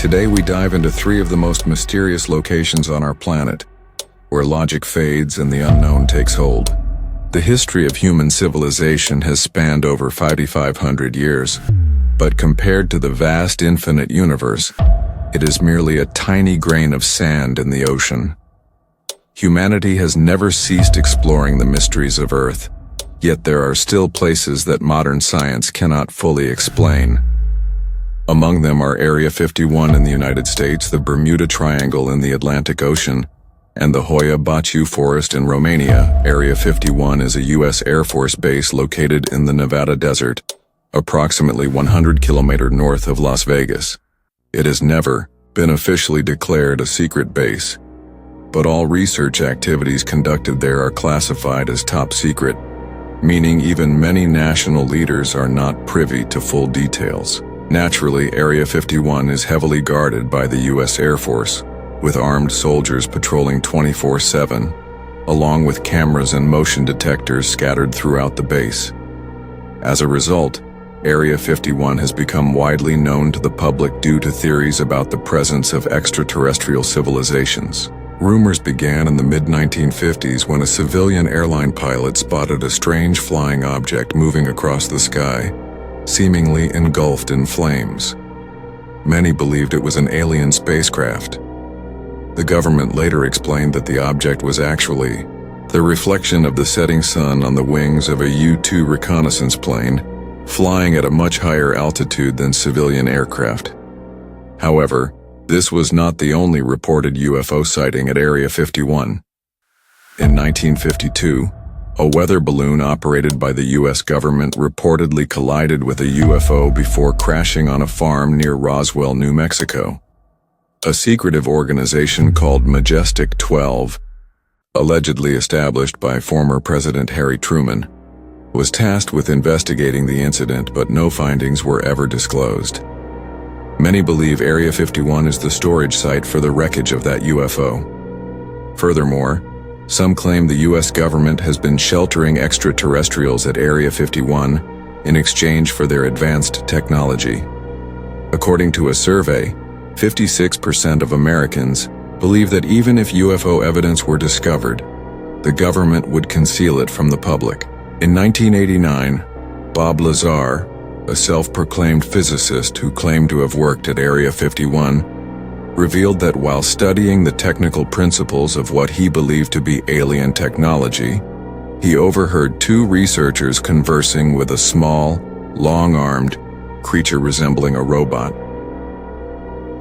Today we dive into three of the most mysterious locations on our planet, where logic fades and the unknown takes hold. The history of human civilization has spanned over 5,500 years, but compared to the vast infinite universe, it is merely a tiny grain of sand in the ocean. Humanity has never ceased exploring the mysteries of Earth, yet there are still places that modern science cannot fully explain. Among them are Area 51 in the United States, the Bermuda Triangle in the Atlantic Ocean, and the Hoia Baciu Forest in Romania. Area 51 is a U.S. Air Force base located in the Nevada desert, approximately 100 kilometers north of Las Vegas. It has never been officially declared a secret base, but all research activities conducted there are classified as top secret, meaning even many national leaders are not privy to full details. Naturally, Area 51 is heavily guarded by the U.S. Air Force, with armed soldiers patrolling 24/7, along with cameras and motion detectors scattered throughout the base. As a result, Area 51 has become widely known to the public due to theories about the presence of extraterrestrial civilizations. Rumors began in the mid-1950s when a civilian airline pilot spotted a strange flying object moving across the sky, seemingly engulfed in flames. Many believed it was an alien spacecraft. The government later explained that the object was actually the reflection of the setting sun on the wings of a U-2 reconnaissance plane, flying at a much higher altitude than civilian aircraft. However, this was not the only reported UFO sighting at Area 51. In 1952, a weather balloon operated by the U.S. government reportedly collided with a UFO before crashing on a farm near Roswell, New Mexico. A secretive organization called Majestic 12, allegedly established by former President Harry Truman, was tasked with investigating the incident, but no findings were ever disclosed. Many believe Area 51 is the storage site for the wreckage of that UFO. Furthermore, some claim the U.S. government has been sheltering extraterrestrials at Area 51 in exchange for their advanced technology. According to a survey, 56% of Americans believe that even if UFO evidence were discovered, the government would conceal it from the public. In 1989, Bob Lazar, a self-proclaimed physicist who claimed to have worked at Area 51, revealed that while studying the technical principles of what he believed to be alien technology, he overheard two researchers conversing with a small, long-armed creature resembling a robot.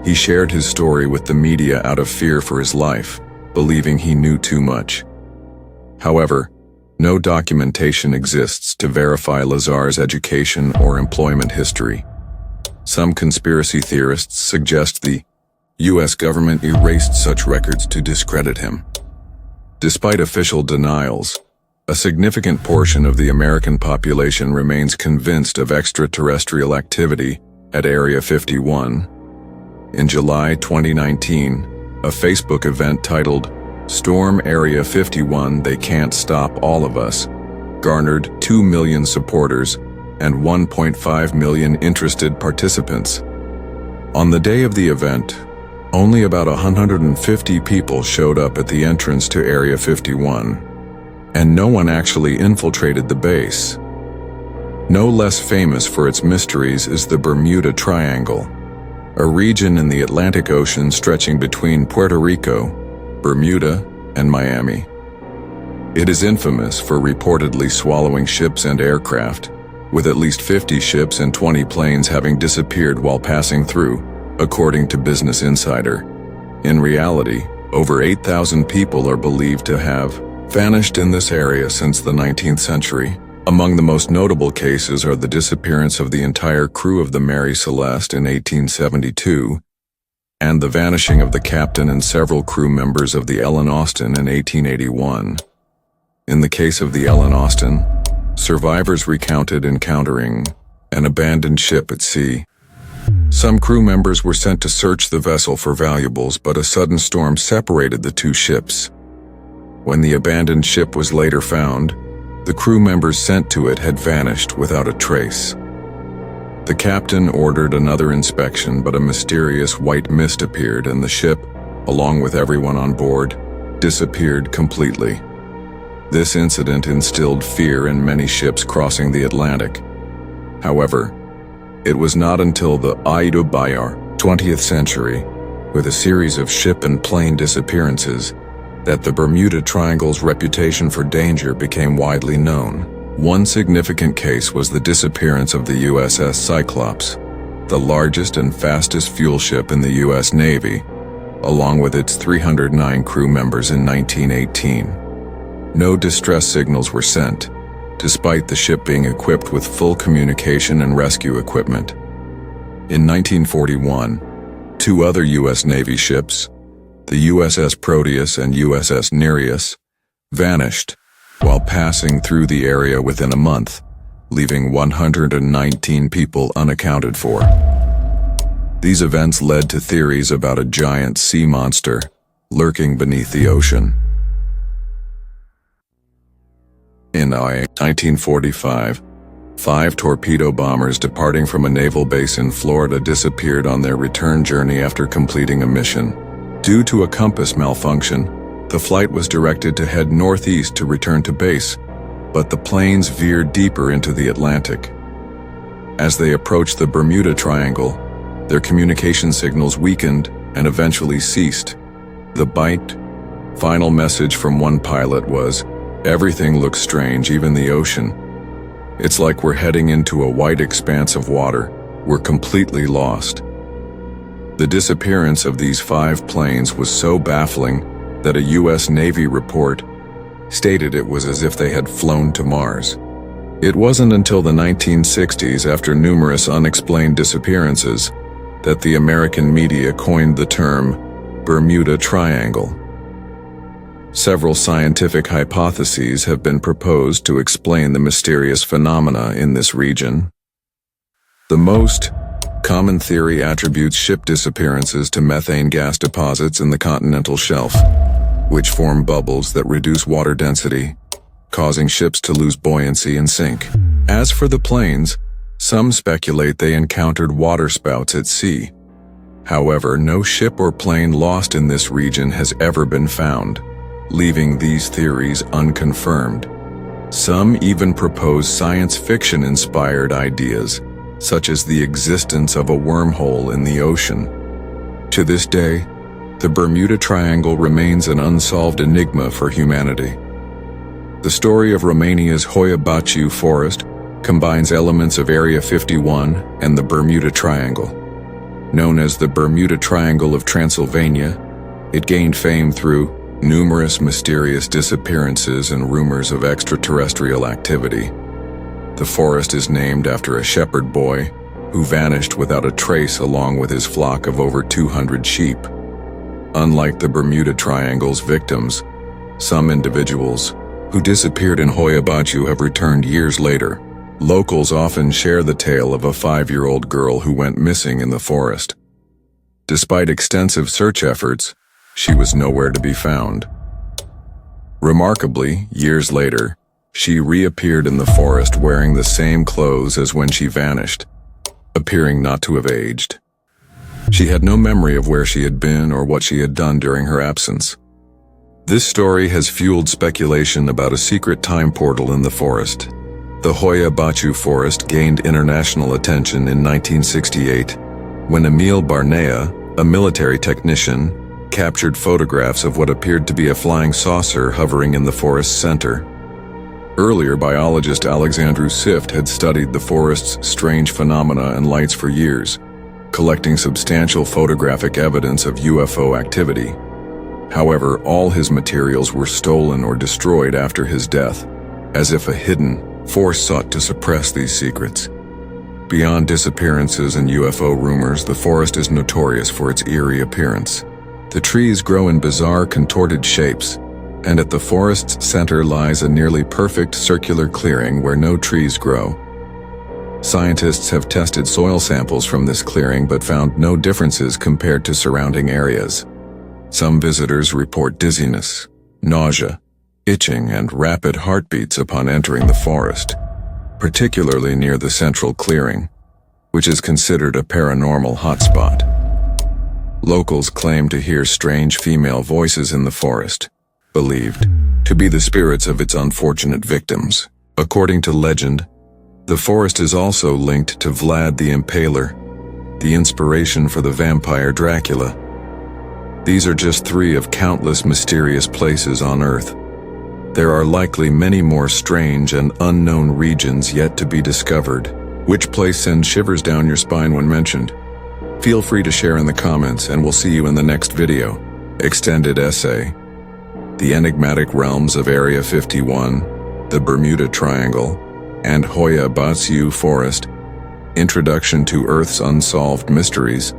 He shared his story with the media out of fear for his life, believing he knew too much. However, no documentation exists to verify Lazar's education or employment history. Some conspiracy theorists suggest the U.S. government erased such records to discredit him. Despite official denials, a significant portion of the American population remains convinced of extraterrestrial activity at Area 51. In July 2019, a Facebook event titled "Storm Area 51, They Can't Stop All of Us" garnered 2 million supporters and 1.5 million interested participants. On the day of the event, only about 150 people showed up at the entrance to Area 51, and no one actually infiltrated the base. No less famous for its mysteries is the Bermuda Triangle, a region in the Atlantic Ocean stretching between Puerto Rico, Bermuda, and Miami. It is infamous for reportedly swallowing ships and aircraft, with at least 50 ships and 20 planes having disappeared while passing through, according to Business Insider. In reality, over 8,000 people are believed to have vanished in this area since the 19th century. Among the most notable cases are the disappearance of the entire crew of the Mary Celeste in 1872, and the vanishing of the captain and several crew members of the Ellen Austin in 1881. In the case of the Ellen Austin, survivors recounted encountering an abandoned ship at sea. Some crew members were sent to search the vessel for valuables, but a sudden storm separated the two ships. When the abandoned ship was later found, the crew members sent to it had vanished without a trace. The captain ordered another inspection, but a mysterious white mist appeared and the ship, along with everyone on board, disappeared completely. This incident instilled fear in many ships crossing the Atlantic. However, it was not until the Bayar 20th century, with a series of ship and plane disappearances, that the Bermuda Triangle's reputation for danger became widely known. One significant case was the disappearance of the USS Cyclops, the largest and fastest fuel ship in the U.S. Navy, along with its 309 crew members in 1918. No distress signals were sent, despite the ship being equipped with full communication and rescue equipment. In 1941, two other U.S. Navy ships, the USS Proteus and USS Nereus, vanished while passing through the area within a month, leaving 119 people unaccounted for. These events led to theories about a giant sea monster lurking beneath the ocean. In 1945, 5 torpedo bombers departing from a naval base in Florida disappeared on their return journey after completing a mission. Due to a compass malfunction, the flight was directed to head northeast to return to base, but the planes veered deeper into the Atlantic. As they approached the Bermuda Triangle, their communication signals weakened and eventually ceased. The final message from one pilot was, "Everything looks strange, even the ocean. It's like we're heading into a white expanse of water. We're completely lost." The disappearance of these 5 planes was so baffling that a U.S. Navy report stated it was as if they had flown to Mars. It wasn't until the 1960s, after numerous unexplained disappearances, that the American media coined the term Bermuda Triangle. Several scientific hypotheses have been proposed to explain the mysterious phenomena in this region. The most common theory attributes ship disappearances to methane gas deposits in the continental shelf, which form bubbles that reduce water density, causing ships to lose buoyancy and sink. As for the planes, some speculate they encountered waterspouts at sea. However, no ship or plane lost in this region has ever been found, leaving these theories unconfirmed. Some even propose science fiction-inspired ideas, such as the existence of a wormhole in the ocean. To this day, the Bermuda Triangle remains an unsolved enigma for humanity. The story of Romania's Hoia Baciu forest combines elements of Area 51 and the Bermuda Triangle. Known as the Bermuda Triangle of Transylvania, it gained fame through numerous mysterious disappearances and rumors of extraterrestrial activity. The forest is named after a shepherd boy who vanished without a trace along with his flock of over 200 sheep. Unlike the Bermuda Triangle's victims, some individuals who disappeared in Hoia Baciu have returned years later. Locals often share the tale of a 5-year-old girl who went missing in the forest. Despite extensive search efforts, she was nowhere to be found. Remarkably, years later, she reappeared in the forest wearing the same clothes as when she vanished, appearing not to have aged. She had no memory of where she had been or what she had done during her absence. This story has fueled speculation about a secret time portal in the forest. The Hoia Baciu forest gained international attention in 1968 when Emil Barnea, a military technician, captured photographs of what appeared to be a flying saucer hovering in the forest's center. Earlier, biologist Alexandru Sift had studied the forest's strange phenomena and lights for years, collecting substantial photographic evidence of UFO activity. However, all his materials were stolen or destroyed after his death, as if a hidden force sought to suppress these secrets. Beyond disappearances and UFO rumors, the forest is notorious for its eerie appearance. The trees grow in bizarre, contorted shapes, and at the forest's center lies a nearly perfect circular clearing where no trees grow. Scientists have tested soil samples from this clearing but found no differences compared to surrounding areas. Some visitors report dizziness, nausea, itching, and rapid heartbeats upon entering the forest, particularly near the central clearing. which is considered a paranormal hotspot. Locals claim to hear strange female voices in the forest, believed to be the spirits of its unfortunate victims. According to legend, the forest is also linked to Vlad the Impaler, the inspiration for the vampire Dracula. These are just 3 of countless mysterious places on Earth. There are likely many more strange and unknown regions yet to be discovered. Which place sends shivers down your spine when mentioned? Feel free to share in the comments, and we'll see you in the next video. Extended essay: The Enigmatic Realms of Area 51, the Bermuda Triangle, and Hoya Baciu Forest. Introduction to Earth's Unsolved Mysteries.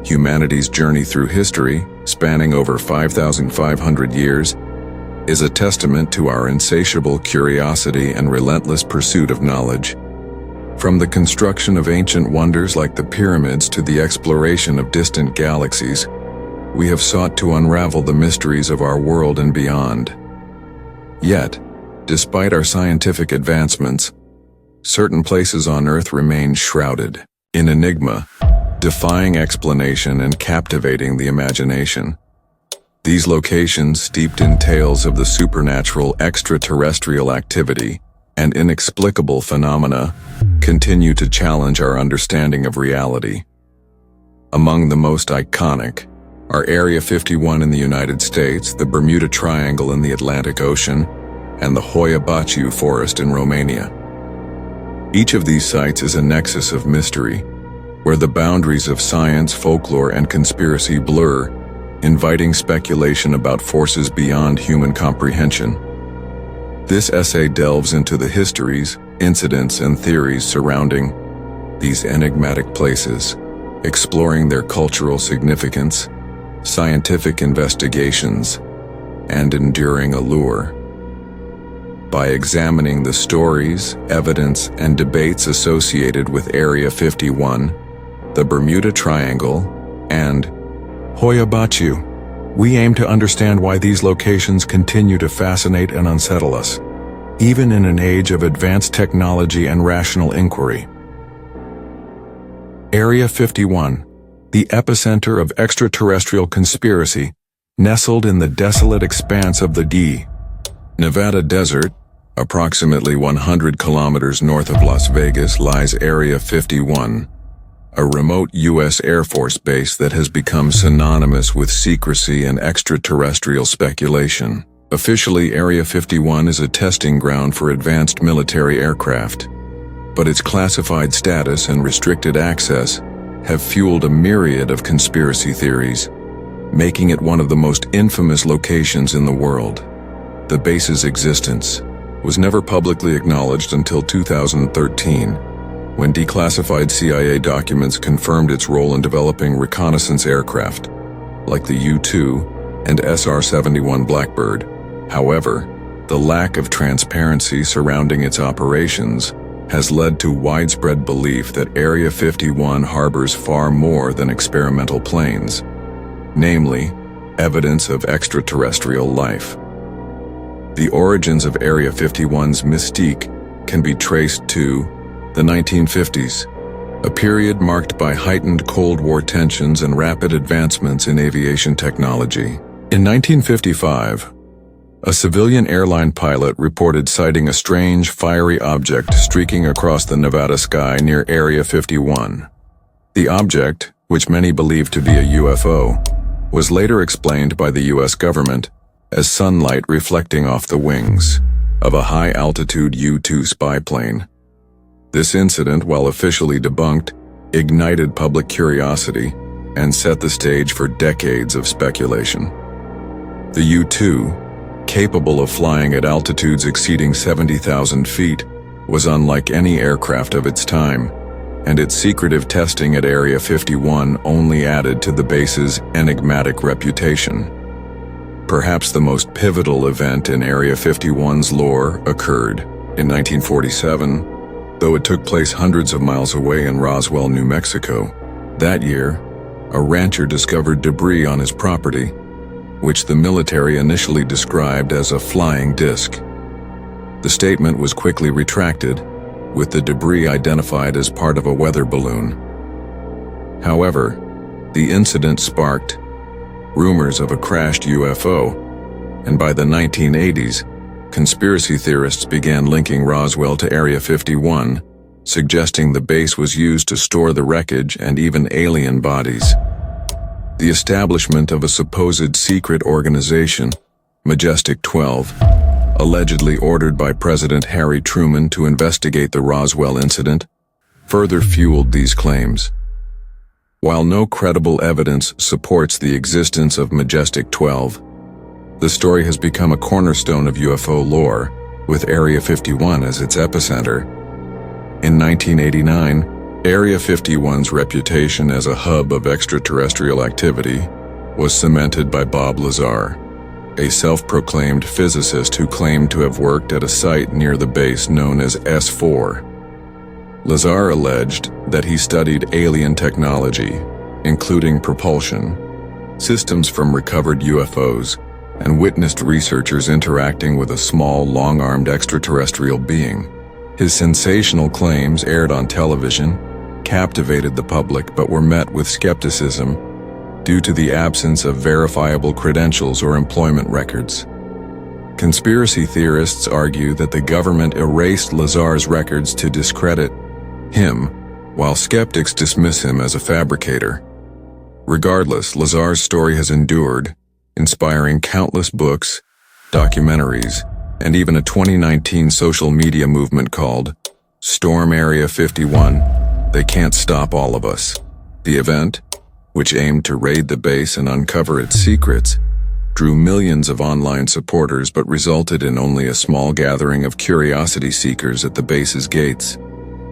Humanity's journey through history, spanning over 5,500 years, is a testament to our insatiable curiosity and relentless pursuit of knowledge. From the construction of ancient wonders like the pyramids to the exploration of distant galaxies, we have sought to unravel the mysteries of our world and beyond. Yet, despite our scientific advancements, certain places on Earth remain shrouded in enigma, defying explanation and captivating the imagination. These locations, steeped in tales of the supernatural, extraterrestrial activity, and inexplicable phenomena, continue to challenge our understanding of reality. Among the most iconic are Area 51 in the United States, the Bermuda Triangle in the Atlantic Ocean, and the Hoya Baciu Forest in Romania. Each of these sites is a nexus of mystery, where the boundaries of science, folklore, and conspiracy blur, inviting speculation about forces beyond human comprehension. This essay delves into the histories, incidents, and theories surrounding these enigmatic places, exploring their cultural significance, scientific investigations, and enduring allure. By examining the stories, evidence, and debates associated with Area 51, the Bermuda Triangle, and Hoya Baciu, we aim to understand why these locations continue to fascinate and unsettle us, even in an age of advanced technology and rational inquiry. Area 51, the epicenter of extraterrestrial conspiracy, nestled in the desolate expanse of the Nevada desert, approximately 100 kilometers north of Las Vegas, lies Area 51, a remote U.S. Air Force base that has become synonymous with secrecy and extraterrestrial speculation. Officially, Area 51 is a testing ground for advanced military aircraft, but its classified status and restricted access have fueled a myriad of conspiracy theories, making it one of the most infamous locations in the world. The base's existence was never publicly acknowledged until 2013, when declassified CIA documents confirmed its role in developing reconnaissance aircraft, like the U-2 and SR-71 Blackbird. However, the lack of transparency surrounding its operations has led to widespread belief that Area 51 harbors far more than experimental planes, namely, evidence of extraterrestrial life. The origins of Area 51's mystique can be traced to the 1950s, a period marked by heightened Cold War tensions and rapid advancements in aviation technology. In 1955, a civilian airline pilot reported sighting a strange, fiery object streaking across the Nevada sky near Area 51. The object, which many believed to be a UFO, was later explained by the U.S. government as sunlight reflecting off the wings of a high-altitude U-2 spy plane. This incident, while officially debunked, ignited public curiosity and set the stage for decades of speculation. The U-2, capable of flying at altitudes exceeding 70,000 feet, was unlike any aircraft of its time, and its secretive testing at Area 51 only added to the base's enigmatic reputation. Perhaps the most pivotal event in Area 51's lore occurred in 1947, though it took place hundreds of miles away in Roswell, New Mexico. That year, a rancher discovered debris on his property, which the military initially described as a flying disc. The statement was quickly retracted, with the debris identified as part of a weather balloon. However, the incident sparked rumors of a crashed UFO, and by the 1980s, conspiracy theorists began linking Roswell to Area 51, suggesting the base was used to store the wreckage and even alien bodies. The establishment of a supposed secret organization, Majestic 12, allegedly ordered by President Harry Truman to investigate the Roswell incident, further fueled these claims. While no credible evidence supports the existence of Majestic 12, the story has become a cornerstone of UFO lore, with Area 51 as its epicenter. In 1989, Area 51's reputation as a hub of extraterrestrial activity was cemented by Bob Lazar, a self-proclaimed physicist who claimed to have worked at a site near the base known as S4. Lazar alleged that he studied alien technology, including propulsion, systems from recovered UFOs, and witnessed researchers interacting with a small, long-armed extraterrestrial being. His sensational claims, aired on television, captivated the public but were met with skepticism due to the absence of verifiable credentials or employment records. Conspiracy theorists argue that the government erased Lazar's records to discredit him, while skeptics dismiss him as a fabricator. Regardless, Lazar's story has endured, inspiring countless books, documentaries, and even a 2019 social media movement called Storm Area 51, They Can't Stop All of Us. The event, which aimed to raid the base and uncover its secrets, drew millions of online supporters but resulted in only a small gathering of curiosity seekers at the base's gates,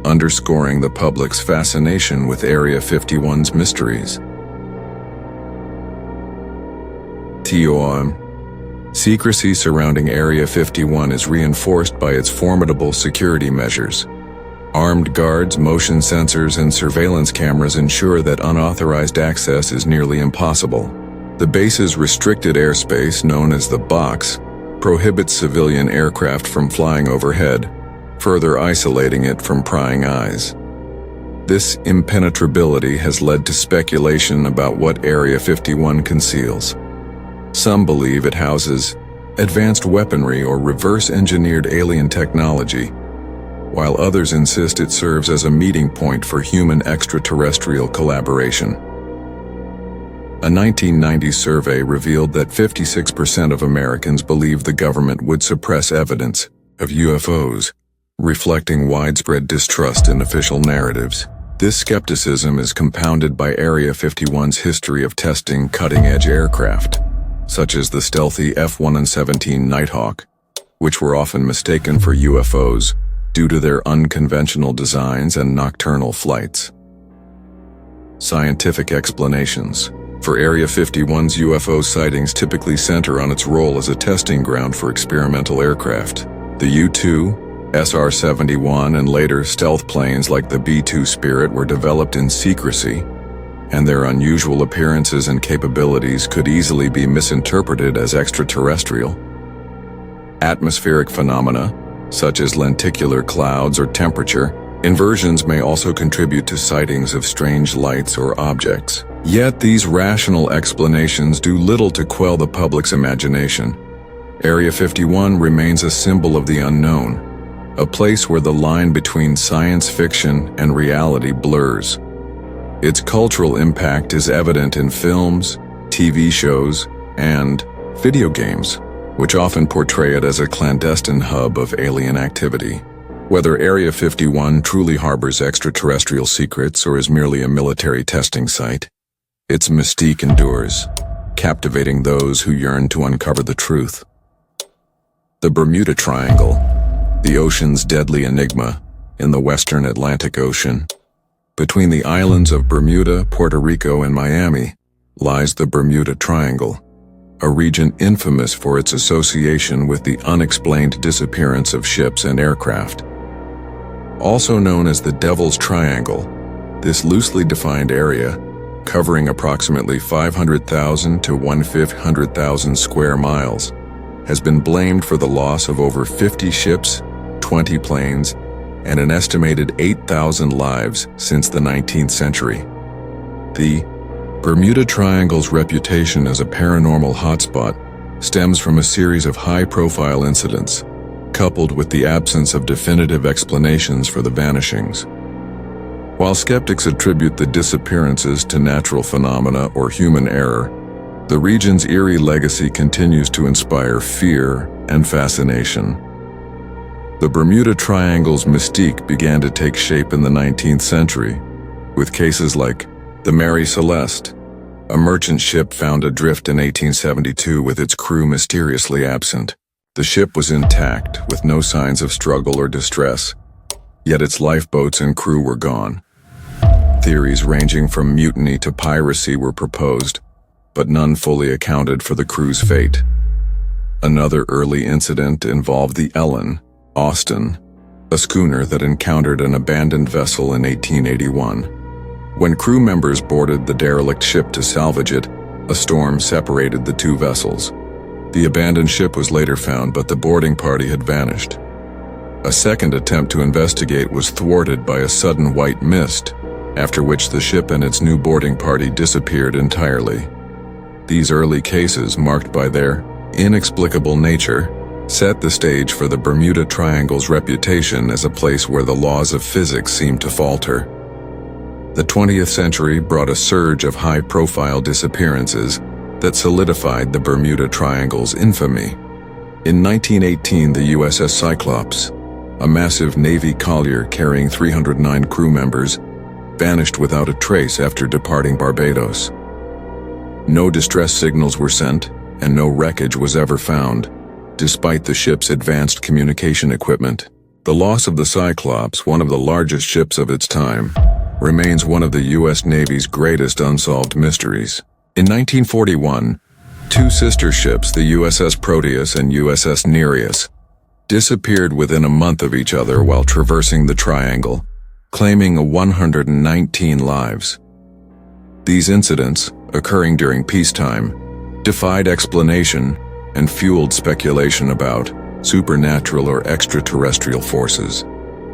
underscoring the public's fascination with Area 51's mysteries. Secrecy surrounding Area 51 is reinforced by its formidable security measures. Armed guards, motion sensors, and surveillance cameras ensure that unauthorized access is nearly impossible. The base's restricted airspace, known as the box, prohibits civilian aircraft from flying overhead, further isolating it from prying eyes. This impenetrability has led to speculation about what Area 51 conceals. Some believe it houses advanced weaponry or reverse-engineered alien technology, while others insist it serves as a meeting point for human extraterrestrial collaboration. A 1990 survey revealed that 56% of Americans believe the government would suppress evidence of UFOs, reflecting widespread distrust in official narratives. This skepticism is compounded by Area 51's history of testing cutting-edge aircraft, such as the stealthy F-117 Nighthawk, which were often mistaken for UFOs due to their unconventional designs and nocturnal flights. Scientific explanations. For Area 51's UFO sightings typically center on its role as a testing ground for experimental aircraft. The U-2, SR-71, and later stealth planes like the B-2 Spirit were developed in secrecy, and their unusual appearances and capabilities could easily be misinterpreted as extraterrestrial. Atmospheric phenomena, such as lenticular clouds or temperature inversions, may also contribute to sightings of strange lights or objects. Yet these rational explanations do little to quell the public's imagination. Area 51 remains a symbol of the unknown, a place where the line between science fiction and reality blurs. Its cultural impact is evident in films, TV shows, and video games, which often portray it as a clandestine hub of alien activity. Whether Area 51 truly harbors extraterrestrial secrets or is merely a military testing site, its mystique endures, captivating those who yearn to uncover the truth. The Bermuda Triangle, the ocean's deadly enigma in the western Atlantic Ocean. Between the islands of Bermuda, Puerto Rico, and Miami lies the Bermuda Triangle, a region infamous for its association with the unexplained disappearance of ships and aircraft. Also known as the Devil's Triangle, this loosely defined area, covering approximately 500,000 to 1,500,000 square miles, has been blamed for the loss of over 50 ships, 20 planes, and an estimated 8,000 lives since the 19th century. The Bermuda Triangle's reputation as a paranormal hotspot stems from a series of high-profile incidents, coupled with the absence of definitive explanations for the vanishings. While skeptics attribute the disappearances to natural phenomena or human error, the region's eerie legacy continues to inspire fear and fascination. The Bermuda Triangle's mystique began to take shape in the 19th century, with cases like the Mary Celeste, a merchant ship found adrift in 1872 with its crew mysteriously absent. The ship was intact, with no signs of struggle or distress, yet its lifeboats and crew were gone. Theories ranging from mutiny to piracy were proposed, but none fully accounted for the crew's fate. Another early incident involved the Ellen, Austin, a schooner that encountered an abandoned vessel in 1881. When crew members boarded the derelict ship to salvage it, a storm separated the two vessels. The abandoned ship was later found, but the boarding party had vanished. A second attempt to investigate was thwarted by a sudden white mist, after which the ship and its new boarding party disappeared entirely. These early cases, marked by their inexplicable nature, set the stage for the Bermuda Triangle's reputation as a place where the laws of physics seemed to falter. The 20th century brought a surge of high-profile disappearances that solidified the Bermuda Triangle's infamy. In 1918, the USS Cyclops, a massive Navy collier carrying 309 crew members, vanished without a trace after departing Barbados. No distress signals were sent, and no wreckage was ever found, despite the ship's advanced communication equipment. The loss of the Cyclops, one of the largest ships of its time, remains one of the U.S. Navy's greatest unsolved mysteries. In 1941, two sister ships, the USS Proteus and USS Nereus, disappeared within a month of each other while traversing the Triangle, claiming 119 lives. These incidents, occurring during peacetime, defied explanation and fueled speculation about supernatural or extraterrestrial forces.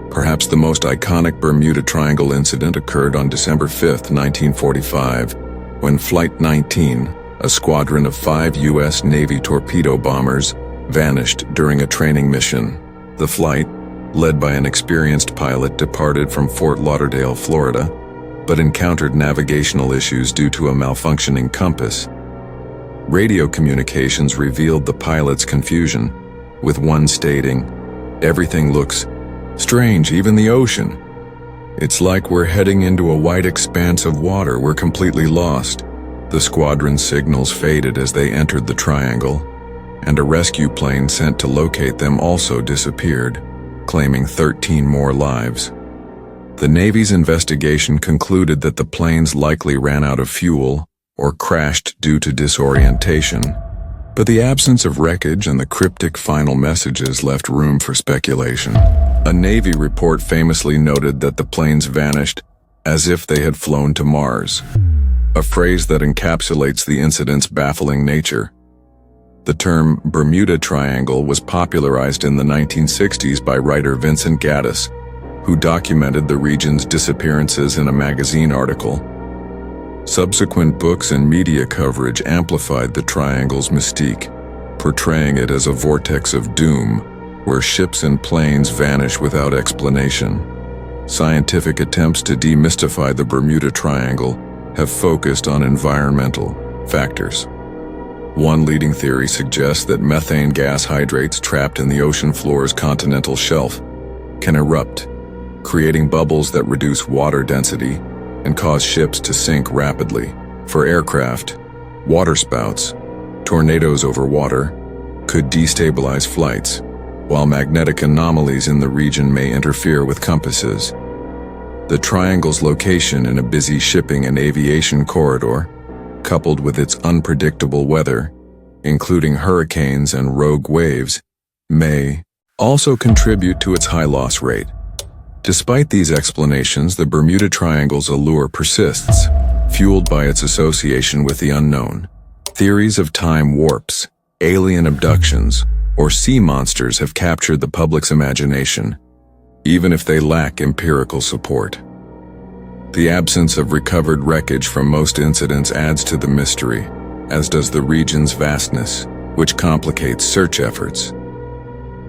Perhaps the most iconic Bermuda Triangle incident occurred on December 5, 1945, when Flight 19, a squadron of 5 U.S. Navy torpedo bombers, vanished during a training mission. The flight, led by an experienced pilot, departed from Fort Lauderdale, Florida, but encountered navigational issues due to a malfunctioning compass. Radio communications revealed the pilot's confusion, with one stating, "Everything looks strange, even the ocean. It's like we're heading into a wide expanse of water. We're completely lost." The squadron's signals faded as they entered the Triangle, and a rescue plane sent to locate them also disappeared, claiming 13 more lives. The Navy's investigation concluded that the planes likely ran out of fuel or crashed due to disorientation, but the absence of wreckage and the cryptic final messages left room for speculation. A Navy report famously noted that the planes vanished as if they had flown to Mars, a phrase that encapsulates the incident's baffling nature. The term Bermuda Triangle was popularized in the 1960s by writer Vincent Gaddis, who documented the region's disappearances in a magazine article. Subsequent books and media coverage amplified the Triangle's mystique, portraying it as a vortex of doom, where ships and planes vanish without explanation. Scientific attempts to demystify the Bermuda Triangle have focused on environmental factors. One leading theory suggests that methane gas hydrates trapped in the ocean floor's continental shelf can erupt, creating bubbles that reduce water density and cause ships to sink rapidly. For aircraft, waterspouts, tornadoes over water, could destabilize flights, while magnetic anomalies in the region may interfere with compasses. The Triangle's location in a busy shipping and aviation corridor, coupled with its unpredictable weather, including hurricanes and rogue waves, may also contribute to its high loss rate. Despite these explanations, the Bermuda Triangle's allure persists, fueled by its association with the unknown. Theories of time warps, alien abductions, or sea monsters have captured the public's imagination. even if they lack empirical support. The absence of recovered wreckage from most incidents adds to the mystery, as does the region's vastness, which complicates search efforts.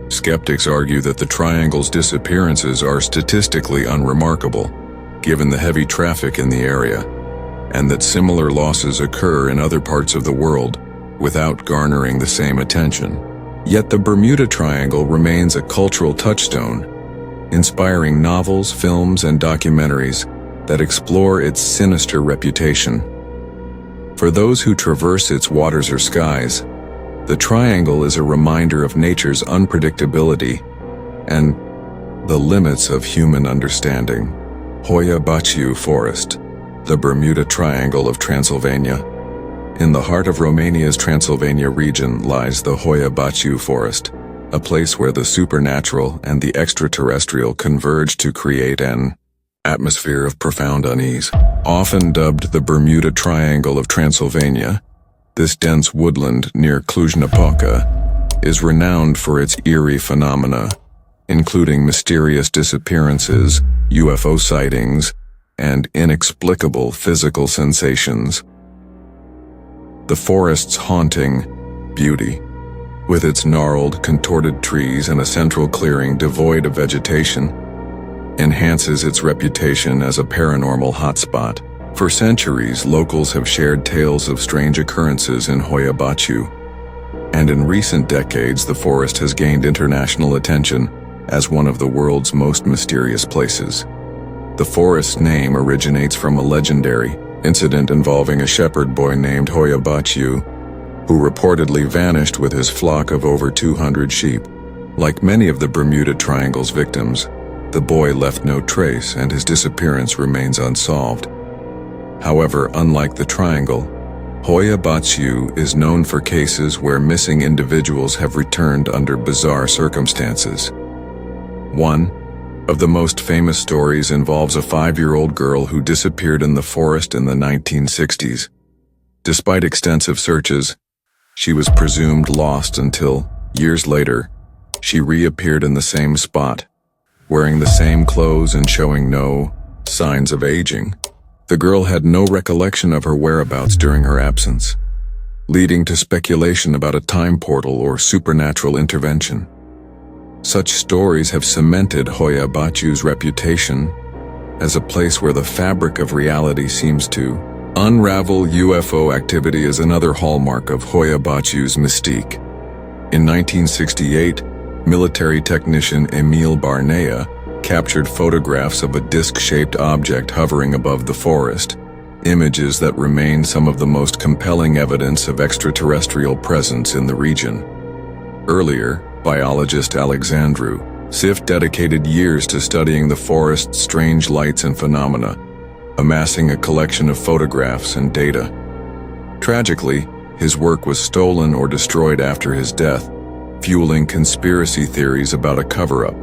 Skeptics argue that the triangle's disappearances are statistically unremarkable, given the heavy traffic in the area, and that similar losses occur in other parts of the world without garnering the same attention. Yet the Bermuda Triangle remains a cultural touchstone, inspiring novels, films, and documentaries that explore its sinister reputation. For those who traverse its waters or skies, the triangle is a reminder of nature's unpredictability and the limits of human understanding. Hoia Baciu Forest, the Bermuda Triangle of Transylvania. In the heart of Romania's Transylvania region lies the Hoia Baciu Forest, a place where the supernatural and the extraterrestrial converge to create an atmosphere of profound unease. Often dubbed the Bermuda Triangle of Transylvania, this dense woodland near Cluj-Napoca is renowned for its eerie phenomena, including mysterious disappearances, UFO sightings, and inexplicable physical sensations. The forest's haunting beauty, with its gnarled, contorted trees and a central clearing devoid of vegetation, enhances its reputation as a paranormal hotspot. For centuries, locals have shared tales of strange occurrences in Hoia Baciu, and in recent decades the forest has gained international attention as one of the world's most mysterious places. The forest's name originates from a legendary incident involving a shepherd boy named Hoia Baciu, who reportedly vanished with his flock of over 200 sheep. Like many of the Bermuda Triangle's victims, the boy left no trace and his disappearance remains unsolved. However, unlike the Triangle, Hoia Baciu is known for cases where missing individuals have returned under bizarre circumstances. One of the most famous stories involves a 5-year-old girl who disappeared in the forest in the 1960s. Despite extensive searches, she was presumed lost until, years later, she reappeared in the same spot, wearing the same clothes and showing no signs of aging. The girl had no recollection of her whereabouts during her absence, leading to speculation about a time portal or supernatural intervention. Such stories have cemented Hoia Baciu's reputation as a place where the fabric of reality seems to unravel. UFO activity is another hallmark of Hoia Baciu's mystique. In 1968, military technician Emil Barnea captured photographs of a disc-shaped object hovering above the forest, images that remain some of the most compelling evidence of extraterrestrial presence in the region. Earlier, biologist Alexandru Sif dedicated years to studying the forest's strange lights and phenomena, amassing a collection of photographs and data. Tragically, his work was stolen or destroyed after his death, fueling conspiracy theories about a cover-up.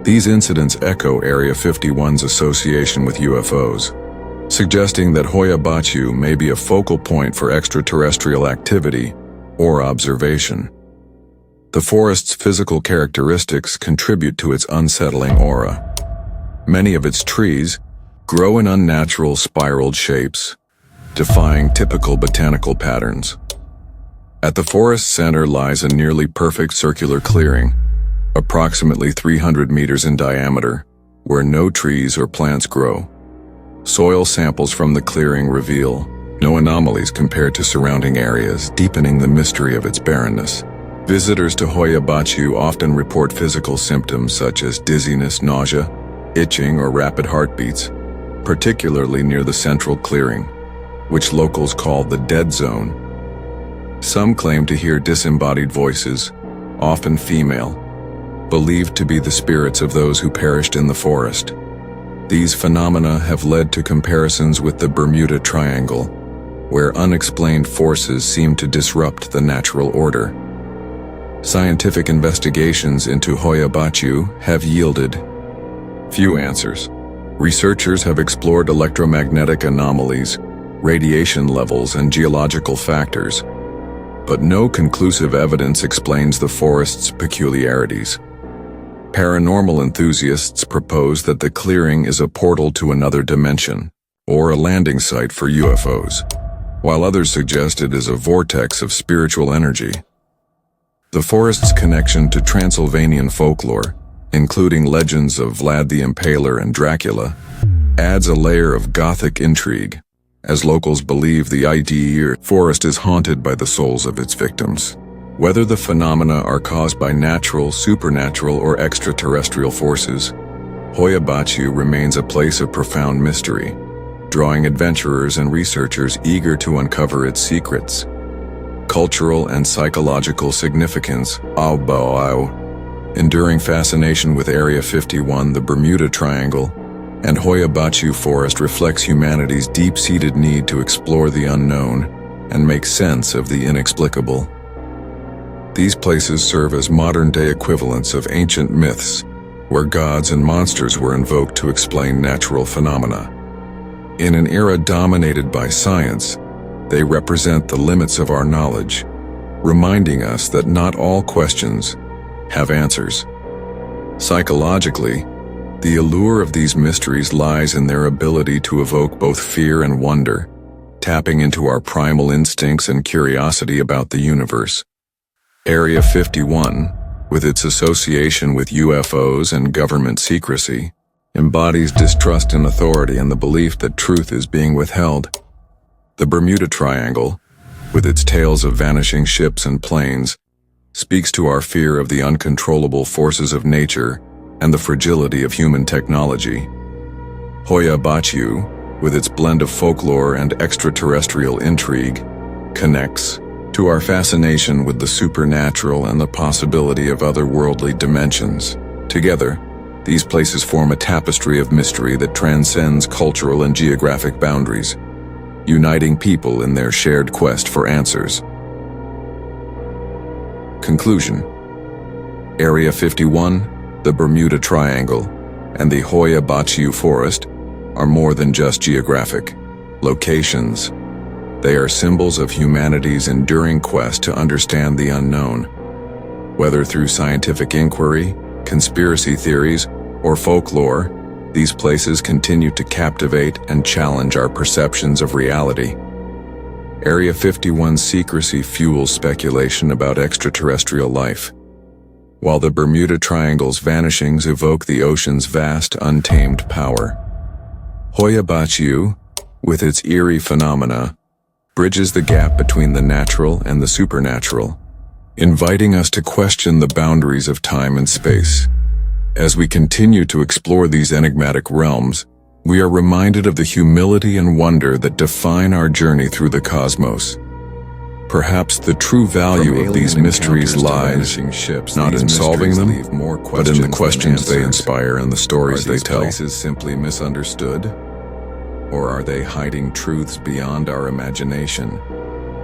These incidents echo Area 51's association with UFOs, suggesting that Hoia Baciu may be a focal point for extraterrestrial activity or observation. The forest's physical characteristics contribute to its unsettling aura. Many of its trees grow in unnatural spiraled shapes, defying typical botanical patterns. At the forest's center lies a nearly perfect circular clearing, approximately 300 meters in diameter, where no trees or plants grow. Soil samples from the clearing reveal no anomalies compared to surrounding areas, deepening the mystery of its barrenness. Visitors to Hoia Baciu often report physical symptoms such as dizziness, nausea, itching, or rapid heartbeats, particularly near the central clearing, which locals call the dead zone. Some claim to hear disembodied voices, often female, believed to be the spirits of those who perished in the forest. These phenomena have led to comparisons with the Bermuda Triangle, where unexplained forces seem to disrupt the natural order. Scientific investigations into Hoia Baciu have yielded few answers. Researchers have explored electromagnetic anomalies, radiation levels, and geological factors, but no conclusive evidence explains the forest's peculiarities. Paranormal enthusiasts propose that the clearing is a portal to another dimension, or a landing site for UFOs, while others suggest it is a vortex of spiritual energy. The forest's connection to Transylvanian folklore, including legends of Vlad the Impaler and Dracula, adds a layer of Gothic intrigue, as locals believe the eerie forest is haunted by the souls of its victims. Whether the phenomena are caused by natural, supernatural, or extraterrestrial forces, Hoia Baciu remains a place of profound mystery, drawing adventurers and researchers eager to uncover its secrets. Cultural and psychological significance, enduring fascination with Area 51, the Bermuda Triangle, and Hoia Baciu Forest reflects humanity's deep-seated need to explore the unknown and make sense of the inexplicable. These places serve as modern-day equivalents of ancient myths, where gods and monsters were invoked to explain natural phenomena. In an era dominated by science, they represent the limits of our knowledge, reminding us that not all questions have answers. Psychologically, the allure of these mysteries lies in their ability to evoke both fear and wonder, tapping into our primal instincts and curiosity about the universe. Area 51, with its association with UFOs and government secrecy, embodies distrust in authority and the belief that truth is being withheld. The Bermuda Triangle, with its tales of vanishing ships and planes, speaks to our fear of the uncontrollable forces of nature and the fragility of human technology. Hoia Baciu, with its blend of folklore and extraterrestrial intrigue, connects to our fascination with the supernatural and the possibility of otherworldly dimensions. Together, these places form a tapestry of mystery that transcends cultural and geographic boundaries, uniting people in their shared quest for answers. Conclusion: Area 51, the Bermuda Triangle, and the Hoia Baciu Forest are more than just geographic locations. They are symbols of humanity's enduring quest to understand the unknown. Whether through scientific inquiry, conspiracy theories, or folklore, these places continue to captivate and challenge our perceptions of reality. Area 51's secrecy fuels speculation about extraterrestrial life, while the Bermuda Triangle's vanishings evoke the ocean's vast, untamed power. Hoia Baciu, with its eerie phenomena, bridges the gap between the natural and the supernatural, inviting us to question the boundaries of time and space. As we continue to explore these enigmatic realms, we are reminded of the humility and wonder that define our journey through the cosmos. Perhaps the true value of these mysteries lies not in solving them, but in the questions they inspire and the stories they tell. Are these places simply misunderstood? Or are they hiding truths beyond our imagination?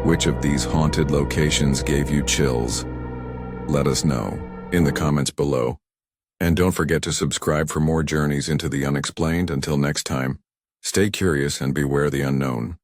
Which of these haunted locations gave you chills? Let us know in the comments below. And don't forget to subscribe for more journeys into the unexplained. Until next time, stay curious and beware the unknown.